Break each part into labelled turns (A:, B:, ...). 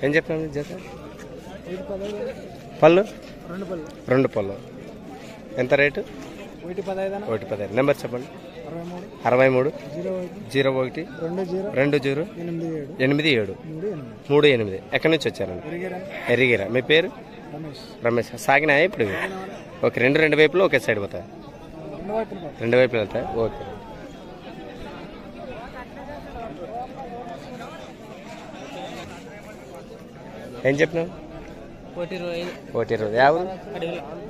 A: ఏం చెప్పినాను జత? పళ్ళు 2 పళ్ళు. ఎంత రేటు? 1,15. నెంబర్ చెప్పండి. 63 01 20 87 38. ఎక్కడి నుంచి వచ్చారండి? ఎరిగిరా. మీ పేరు? రమేష్. సాగినాయా ఇప్పుడు? ఓకే. రెండు వైపులు ఒకే సైడ్ పోతాయి? 2 వైపులు వెళ్తాయి. ఓకే. ఏం చెప్పినావు? 1,20. ఎవరు?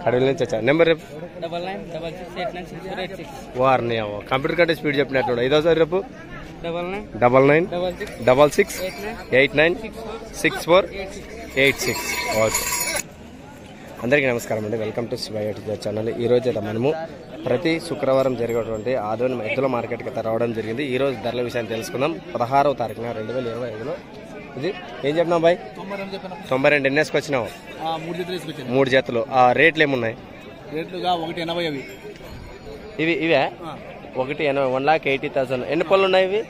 A: అడవుల నుంచి వచ్చా. నెంబర్ రేపు? 9966896686. వారిని కంప్యూటర్ కంటే స్పీడ్ చెప్పినట్లు. ఇదోసారి రేపు 9966896486. ఓకే. అందరికీ నమస్కారం అండి. Welcome to Shiva YouTube channel. ఈరోజు అయితే మనము ప్రతి శుక్రవారం జరిగేటువంటి ఆదోని ఎద్దుల మార్కెట్కి అయితే రావడం జరిగింది. ఈరోజు ధరల విషయాన్ని తెలుసుకుందాం. 16వ తారీఖున 2025లో. ఇది ఏం చెప్పినావు బాయ్? 92. ఎన్ని వేసుకొచ్చినావు? 3 జతలు. రేట్లు ఏమున్నాయి? ఇవే 1,80. 1,80,000. ఎన్ని పళ్ళు ఉన్నాయి ఇవి?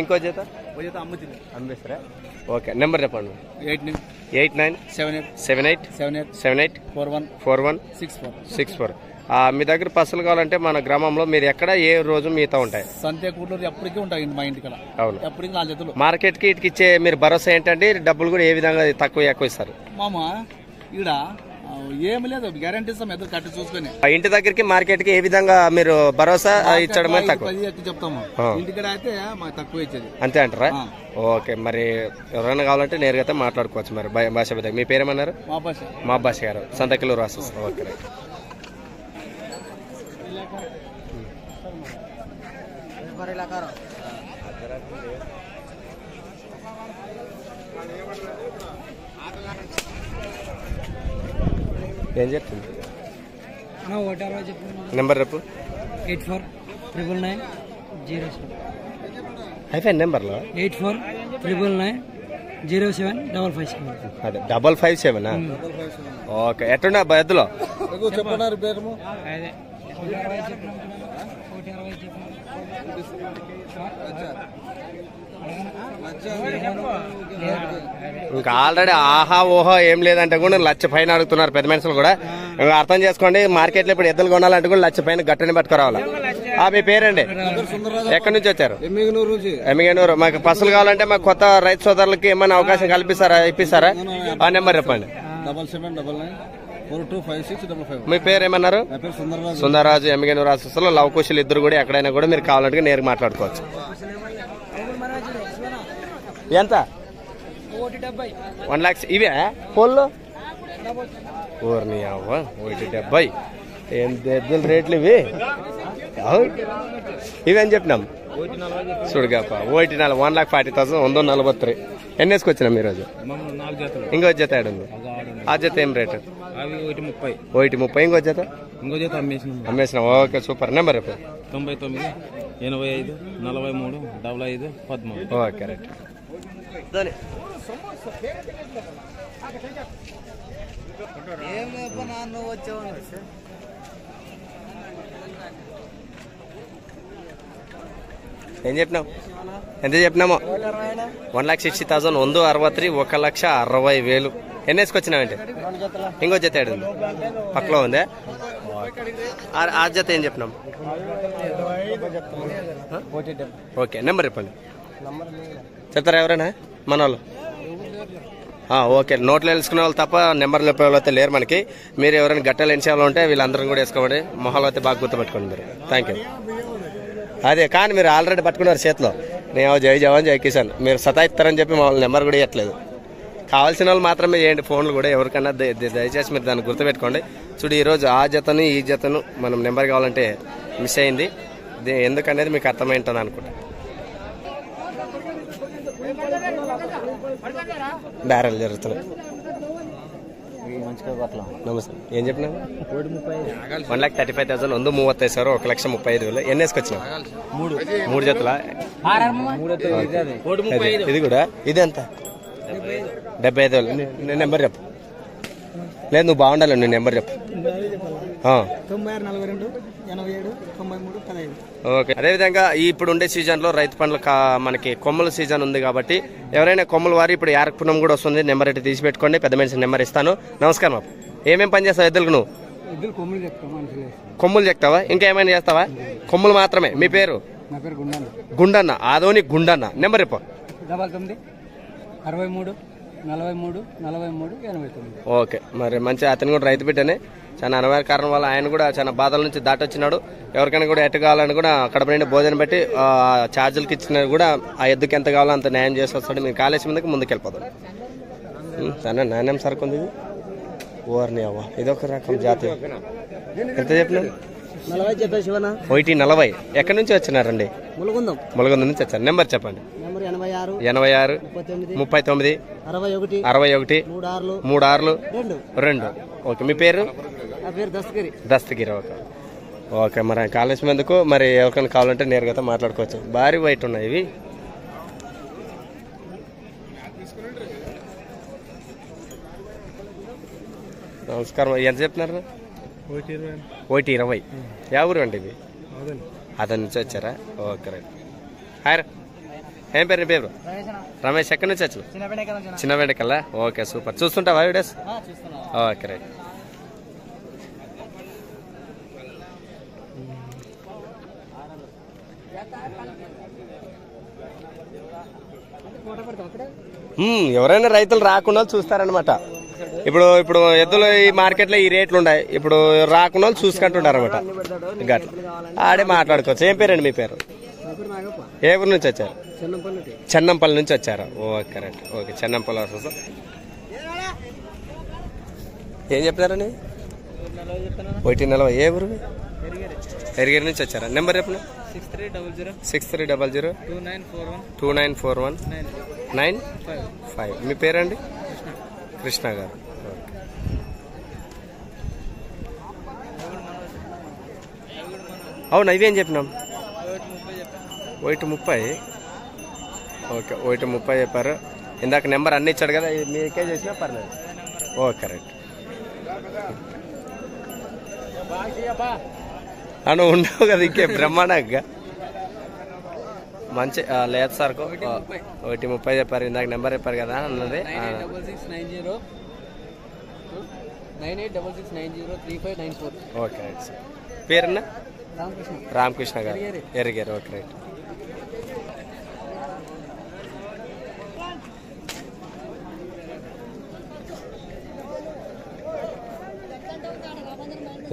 A: ఇంకో జత అమ్మేస్తారా? ఓకే. నెంబర్ చెప్పండి. 8978784164. మీ దగ్గర పసలు కావాలంటే మన గ్రామంలో మీరు ఎక్కడ ఏ రోజు మీతో ఉంటాయి?
B: సంతేకూడలు ఎప్పటికీ ఉంటాయి మా ఇంటికి.
A: అవును.
B: ఎప్పటికీ 4 జతలు.
A: మార్కెట్ కి ఇటుకి ఇచ్చే మీరు భరోసా ఏంటంటే డబ్బులు కూడా ఏ విధంగా తక్కువ ఎక్కువ ఇస్తారు?
B: మామ ఇక్కడ ఏమి లేదు, గ్యారంటీ ఇస్తాం. ఎదురు కట్టి చూసుకుని
A: ఇంటి దగ్గరికి మార్కెట్ కి ఏ విధంగా మీరు భరోసా ఇచ్చడం తక్కువ
B: చెప్తాము. ఇంటికాడ అయితే తక్కువ ఇచ్చేది.
A: అంతే అంటారా? ఓకే. మరి ఎవరైనా కావాలంటే నేరుగా మాట్లాడుకోవచ్చు. మరి భాష మీ పేరేమన్నారు? మా భాష గారు, సంతకిలూరు రాసు. ఓకే. ఏం చెప్తుంది? నెంబర్ రేపు
C: 849990.
A: అయిపోయింది నెంబర్లో
C: 8499907557.
A: అదే 557. ఓకే. ఎట్టున్నా ఎద్దులో? ఇంకా ఆల్రెడీ ఆహా ఓహో ఏం లేదంటే కూడా 1,00,000 పైన అడుగుతున్నారు పెద్ద మనుషులు కూడా. అర్థం చేసుకోండి. మార్కెట్లో ఇప్పుడు ఎద్దులు కొనాలంటే కూడా 1,00,000 పైన గట్టని పట్టుకురావాలి. మీ పేరండి? ఎక్కడి నుంచి వచ్చారు? ఎమ్మిగనూరు. మాకు పసులు కావాలంటే మాకు కొత్త రైతు సోదరులకి ఏమైనా అవకాశం ఇప్పిస్తారా? ఆ నెంబర్ చెప్పండి.
B: 7777425655.
A: మీ పేరు ఏమన్నారు? సుందరరాజు. ఎమ్మిగనూరు రాష్ట్రంలో లవకుశులు ఇద్దరు కూడా ఎక్కడైనా కూడా మీరు కావాలంటే నేరుగా మాట్లాడుకోవచ్చు. ఎంత? 1 లక్ష. ఇవే పోల్లో? ఊరిని అవ్వ 1,70. ఏం ఎద్దుల రేట్లు ఇవి? ఇవేం చెప్పినాం? చూడగాప 1,40,000. 143. ఎన్ని వేసుకొచ్చినాం ఈరోజు? ఇంకో జత ఏడుంది. ఆ జత ఏం రేటు? 1,30. ఇంకో జత అమ్మేసినాం. ఓకే. సూపర్. నెంబర్ రేపు
B: 9985435513.
A: ఓకే. రైట్. ఏం చెప్పినావు? ఎంత చెప్పినామో? 1,60,000. 163. 1,60,000. ఎన్ని వేసుకొచ్చినావంటే? ఇంకో జత ఏడుంది పక్కలో ఉంది. ఆ జత ఏం చెప్పినాం? ఓకే. నెంబర్ చెప్పండి. చెప్తారా ఎవరైనా మన వాళ్ళు? ఓకే. నోట్లు వేసుకునే వాళ్ళు తప్ప నెంబర్లు చెప్పే వాళ్ళు అయితే లేరు మనకి. మీరు ఎవరైనా గట్టలు ఎన్సేవాళ్ళు ఉంటే వీళ్ళందరం కూడా వేసుకోండి. మొహాలు అయితే బాగా గుర్తుపెట్టుకోండి మీరు. Thank you. అదే కానీ మీరు ఆల్రెడీ పట్టుకున్నారు చేతిలో. నేను జై జవాన్ జై కిసాన్. మీరు సతాయిస్తారని చెప్పి మా నెంబర్ కూడా ఇవ్వట్లేదు. కావాల్సిన వాళ్ళు మాత్రమే చేయండి. ఫోన్లు కూడా ఎవరికన్నా దయచేసి మీరు దాన్ని గుర్తుపెట్టుకోండి. చూడు ఈరోజు ఆ జతను ఈ జతను మనం నెంబర్ కావాలంటే మిస్ అయింది. ఎందుకనేది మీకు అర్థమైంటుంది అనుకుంటా. బ్యారెల్ జరుగుతున్నాయి. నమస్తే. ఏం చెప్పినా? 1,35,000. 135,000. 1,35,000. ఎన్ని వేసుకొచ్చినా? 3 జతల. ఇది కూడా ఇది ఎంత? 75,000. నెంబర్ చెప్పు. లేదు నువ్వు బాగుండాలి, నీ నెంబర్ చెప్పు.
C: 96 42 87 93 15.
A: ఓకే. అదేవిధంగా ఇప్పుడు ఉండే సీజన్లో రైతు పండ్ల మనకి కొమ్మల సీజన్ ఉంది కాబట్టి ఎవరైనా కొమ్మల వారి ఇప్పుడు యారకునం కూడా వస్తుంది, నెంబర్ అయితే తీసి పెట్టుకోండి, పెద్ద మనిషి నెంబర్ ఇస్తాను. నమస్కారం బాబు. ఏమేమి పని చేస్తావు ఎద్దులకు నువ్వు? కొమ్ములు చెప్తావా, ఇంకా ఏమైనా చేస్తావా? కొమ్ములు మాత్రమే. మీ పేరు?
C: నా పేరు గుండన్న.
A: గుండన్న, ఆదోని గుండన్న. నెంబర్ చెప్పు.
C: 99 63 43 43 89.
A: ఓకే. మరి మంచి అతను కూడా రైతు బిడ్డనే, చాలా అనివార్య కారణం వల్ల ఆయన కూడా చాలా బాధల నుంచి దాటొచ్చినాడు. ఎవరికైనా కూడా ఎట్టు కావాలని కూడా కడప నుండి భోజనం పెట్టి ఛార్జీలకి ఇచ్చిన కూడా ఆ ఎద్దుకి ఎంత కావాలో అంత న్యాయం చేసి వస్తాడు. మీరు కాలేజీ మీదకి ముందుకు వెళ్ళిపోతాడు. సరే నాణ్యం సరుకు ఉంది ఇది. ఓర్ని అవ్వ, ఇదొక రకం జాతి. ఎంత చెప్పినాను?
C: 40 చెప్పా శివన.
A: 140. ఎక్కడి నుంచి వచ్చినారండి?
C: ములుగుందం.
A: ములగొంద నుంచి వచ్చారు. నెంబర్ చెప్పండి.
C: నెంబర్ 86
A: 86 39
C: 61
A: 61 36 2. ఓకే. మీ పేరు?
C: నా పేరు దస్తగిరి.
A: దస్తగిరి. ఓకే. ఓకే. మరి కాలేజ్ మందుకు మరి ఎవరికైనా కావాలంటే నేరుగా మాట్లాడుకోవచ్చు. భారీ వైట్ ఉన్నాయి ఇవి. నమస్కారం. ఎంత చెప్తున్నారు? 120. యా ఊరు అండి ఇది? అతని నుంచి వచ్చారా? Okay right. హాయ్. ఏం పేరు? నీ పేరు? రమేష్. ఎక్కడి నుంచి వచ్చావు? చిన్న వెండకల్లా. Okay super. చూస్తుంటావా వీడియోస్? Okay right. ఎవరైనా రైతులు రాకుండా చూస్తారనమాట. ఇప్పుడు ఎద్దులు ఈ మార్కెట్లో ఈ రేట్లు ఉన్నాయి. ఇప్పుడు రాకుండా చూసుకుంటుంటారు అనమాట. గట్ల ఆడే మాట్లాడుకోవచ్చు. ఏం పేరండి మీ పేరు? ఏ ఊరు నుంచి వచ్చారు? చెన్నంపల్లి నుంచి వచ్చారు. Okay right. ఓకే. చెన్నంపల్లి వస్తుంది. ఏం చెప్తారని? 140. ఏ ఊరు? ఎరిగేరి నుంచి వచ్చారా? నెంబర్ చెప్పండి. 6300 2941 95. మీ పేరండి? కృష్ణ గారు. అవునా, ఇవేం చెప్పినాం? 130. ఓకే. 130 చెప్పారు. ఇందాక నెంబర్ అన్ని ఇచ్చాడు కదా, మీకే చేసినా పర్లేదు. Okay right. అను ఉండవు కదా ఇంకే బ్రహ్మాండంగా మంచి లేదు సార్. 130 చెప్పారు. ఇందాక నెంబర్ చెప్పారు కదా అన్నది.
C: 9866903594.
A: Okay right sir. పేరున్నా? రామకృష్ణ గారు. ఎరిగారు. Okay right.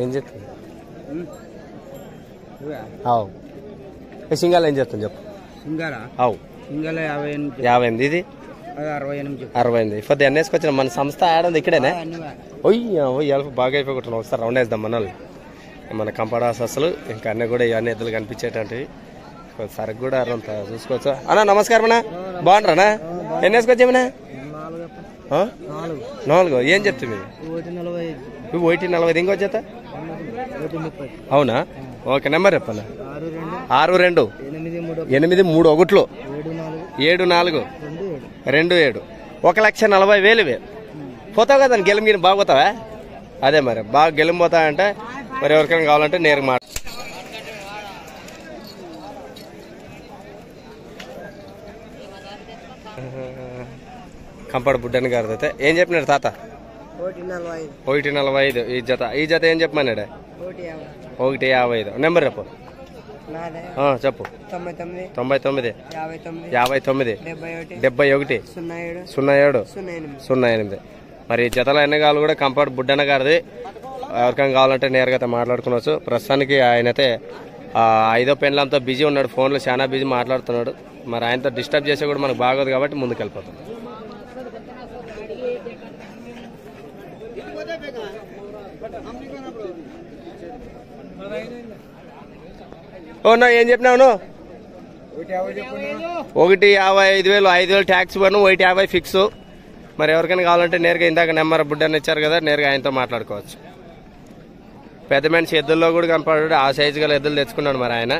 A: ఏం చెప్తుంది? సింగాలు ఏం చెప్తుంది చెప్పు. అవు 58. ఇది 68. ఇప్పుడు ఎన్ని వేసుకొచ్చిన మన సంస్థ ఆడంది ఇక్కడేనే. ఒయ్యి బాగా అయిపోతున్నాం. ఒకసారి రౌండ్ వేద్దాం మన వాళ్ళు. మన కంపడాస్ అసలు ఇంకా అన్నీ కూడా ఇవన్నీ ఎద్దులు కనిపించేటంటివి. సరుకు కూడా అంత చూసుకోవచ్చు. అన్నా నమస్కారం అన్నా. బాగుంటారా? ఎన్ని వేసుకొచ్చామన్నా? 4. ఏం చెప్తుంది? 140. ఇంకో చేత? అవునా? ఓకే. నెంబర్ చెప్పన్నా. 62 83 74 27. 1,40,000. పోతావు కదా గెలిమి బాగుపోతావా? అదే మరి బాగా గెలిపోతావంటే మరి ఎవరికైనా కావాలంటే నేరుగా మాట. కంపడ బుడ్డని గారు అయితే ఏం చెప్పినాడు తాత? 145. ఈ జత ఏం చెప్పమన్నాడు? 155. నెంబర్ చెప్పు. చెప్పు. 99 59 71 07 08. మరి జతల ఎన్ని కావాలి కూడా కంపడ బుడ్డన్న గారిది. ఎవరికైనా కావాలంటే నేరుగా మాట్లాడుకోవచ్చు. ప్రస్తుతానికి ఆయనైతే 5వ పెండ్లంతో బిజీ ఉన్నాడు. ఫోన్లో చాలా బిజీ మాట్లాడుతున్నాడు. మరి ఆయనతో డిస్టర్బ్ చేసే కూడా మనకు బాగోదు కాబట్టి ముందుకు వెళ్ళిపోతాం. ఓనా ఏం చెప్పినావు నువ్వు? 1,55,000. 5,000 ట్యాక్స్ పన్ను, 150 ఫిక్స్. మరి ఎవరికైనా కావాలంటే నేరుగా ఇందాక నెంబర్ బుడ్డని ఇచ్చారు కదా, నేరుగా ఆయనతో మాట్లాడుకోవచ్చు. పెద్ద మనిషి ఎద్దుల్లో కూడా కనపడాడు. ఆ సైజు గల ఎద్దులు తెచ్చుకున్నాడు మరి ఆయన.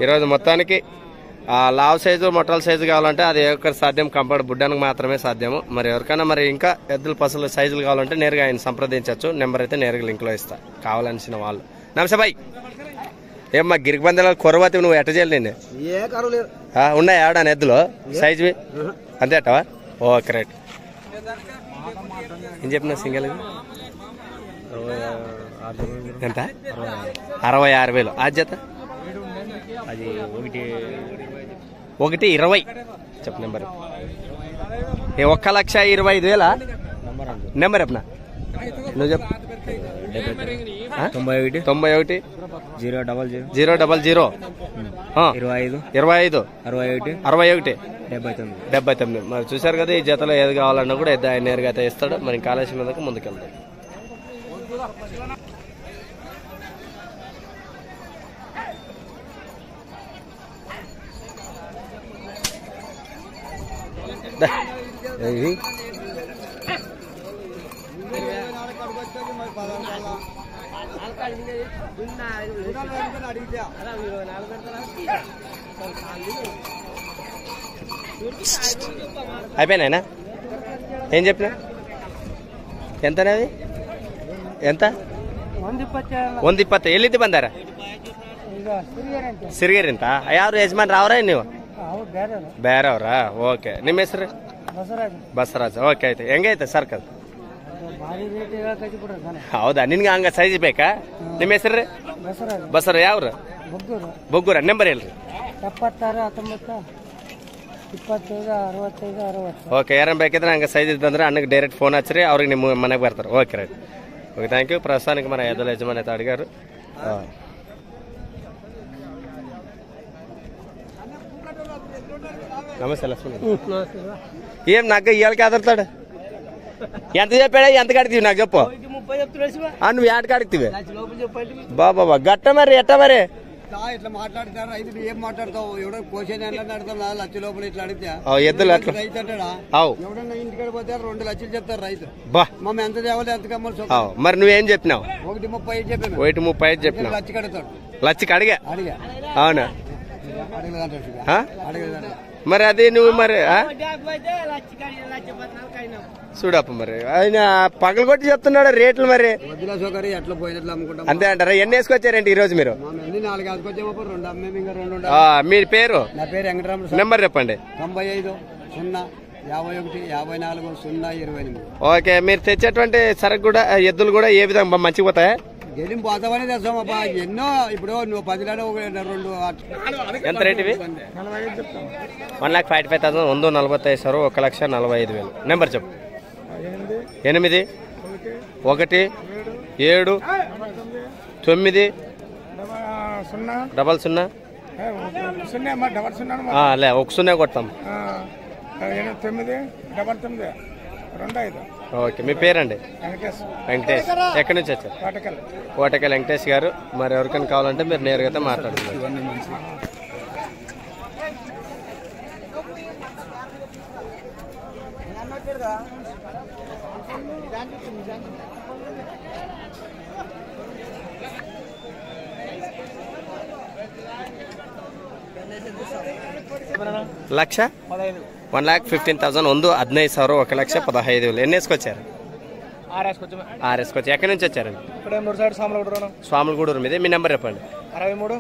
A: ఈరోజు మొత్తానికి లావ్ సైజు మొట్టల సైజు కావాలంటే అది ఎవరికి సాధ్యం, కంపౌండ్ బుడ్డానికి మాత్రమే సాధ్యము. మరి ఎవరికైనా మరి ఇంకా ఎద్దుల పసుల సైజులు కావాలంటే నేరుగా ఆయన సంప్రదించవచ్చు. నెంబర్ అయితే నేరుగా లింక్లో ఇస్తా కావాలనిసిన వాళ్ళు. నమస్తే బాయ్. ఏమ్మా గిరికి పందాలు కొరవతి నువ్వు ఎట్ట చేయలేదు నేను
C: ఏ కరువు లేదు.
A: ఉన్నాయి ఆడాను ఎద్దులు సైజువి అంతే అట్టవా? Okay right. ఏం చెప్పిన సింగల్ ఎంత? 66,000. ఆ జత
D: అది
A: 1,20,000 చెప్పు నెంబర్. 1,25,000 నెంబర్ చెప్పనా? నువ్వు చెప్పు.
D: 91
A: 91
D: 000
A: 000
D: 25
A: 25
D: 61
A: 61
D: 79.
A: 79. మరి చూసారు కదా, ఈ జతలో ఏది కావాలన్నా కూడా ఆయన నేరుగా అయితే ఇస్తాడు. మరి కాలేజీ మీదకి ముందుకెళ్తాం. అయిపోయినాయినా? ఏం చెప్పినా? ఎంతనేది? ఎంత? 120. ಎಲ್ಲಿದ್ದು ಬಂದಾರ? ಸಿರಿಗೆರೆ ಅಂತ. ಯಾರು ಯಜಮಾನ್ ರಾವ್ರ ನೀವು? ಬೇರೆಯವ್ರಾ? ಓಕೆ. ನಿಮ್ಮ ಹೆಸರು? ಬಸವರಾಜ್. ಓಕೆ ಆಯ್ತು. ಹೆಂಗೈತೆ ಸರ್ಕಲ್? ಹೌದಾ? ನಿನ್ಗೆ ಹಂಗ ಸೈಜ್ ಬೇಕಾ? ನಿಮ್ಮ ಹೆಸರು? ಬಸವರ. ಯಾವ್ರು? ಬೊಗ್ಗೂರ. ನಂಬರ್ ಹೇಳ್ರಿ.
C: 76 19 25 65 60.
A: ಓಕೆ. ಯಾರನ್ನ ಬೇಕಿದ್ರೆ ಹಂಗೆ ಸೈಜ್ ಇದ್ದಂದ್ರೆ ಅಣ್ಣಗೆ ಡೈರೆಕ್ಟ್ ಫೋನ್ ಹಚ್ಚಿರಿ, ಅವ್ರಿಗೆ ನಿಮ್ಮ ಮನೆಗೆ ಬರ್ತಾರೆ. Okay right. Okay thank you. ప్రస్తుతానికి మన ఎద్దుల యజమాని అయితే అడిగారు. నమస్తే లక్ష్మణ్. ఏం నాకు ఇవాళకి ఎదరుతాడు? ఎంత చెప్పాడా? ఎంత కడితీవి నాకు చెప్పు. నువ్వు ఏట కడితీవి? బాబా గట్ట మరి ఎట్ట మరి
C: ఇట్లా మాట్లాడతారు. రైతు ఏం మాట్లాడతావు? ఎవడో కోసేది అడతాం, 4 లక్షల లోపల ఇట్లా అడిగితే
A: ఎద్దులు అట్లా
C: రైతు అంటాడా? ఎవడన్నా ఇంటికాడ పోతే 2 లక్షలు చెప్తారు రైతు.
A: బా
C: మమ్మల్ని ఎంత తేవాలి ఎంత కమ్మలు.
A: మరి నువ్వేం చెప్పినావు?
C: 1,35 చెప్పాను.
A: 1,35 చెప్పినావు.
C: లక్ష కడతాడు.
A: లక్షకి అడిగా?
C: అడిగా.
A: అవునా?
C: అడగలేదంటాడు.
A: మరి అది నువ్వు మరి చూడప్ప మరి ఆయన పగలు కొట్టి చెప్తున్నాడు రేట్లు. మరి
C: వదిలే సౌకర్యం ఎట్లా పోయినట్లు అమ్ముకుంటాం.
A: అంతే అంటారా? ఎన్ని వేసుకొచ్చారండి ఈ రోజు మీరు?
C: 4 వేసుకొచ్చాము. 2 అమ్మే ఇంకా 2 ఉండాలి.
A: మీ పేరు?
C: నా పేరు వెంకటరాముడు.
A: నెంబర్ చెప్పండి.
C: 95 0 51 54 0 28.
A: ఓకే. మీరు తెచ్చేటువంటి సరుకు కూడా ఎద్దులు కూడా ఏ విధంగా మంచిగా పోతాయా?
C: గెలిం పోతామని తెస్తామబ్బా. ఎన్నో ఇప్పుడు నువ్వు 10 2.
A: ఎంత రేట్ ఇవి? 1,55,000. 145,000. 1,45,000. నెంబర్ చెప్పు. 8 1 7 9 00 లే 10 కొడతాం. 99925. ఓకే. మీ పేరండి? వెంకటేష్. ఎక్కడి నుంచి వచ్చారు? కోటకల్ వెంకటేష్ గారు. మరి ఎవరికైనా కావాలంటే మీరు నేరుగా మాట్లాడుతున్నారు. లక్ష 1,15,000. 1,15,000. 1,15,000. ఎన్ని వేసుకొచ్చారు? 6 వేసుకొచ్చి. ఎక్కడి నుంచి వచ్చారండి? స్వాములగూడూరు మీద. మీ నెంబర్ చెప్పండి.
C: 63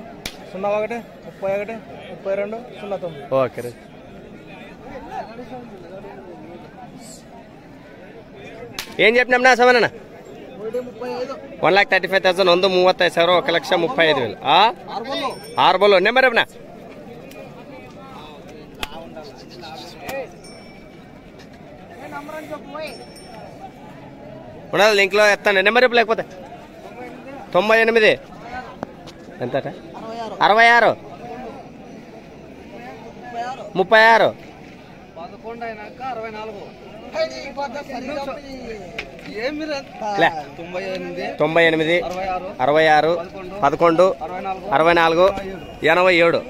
C: 01 31 32 09.
A: Okay right. ఏం చెప్పినాం నా సమన్న? 1,35,000. 135,000. 1,35,000. 6 బోలో. నెంబర్ చెప్పనా? ఉండాలి లింక్లో ఎత్తాను. నెంబర్ చెప్పు. లేకపోతే 98 ఎంత? 66 36 98 66 11 64 87.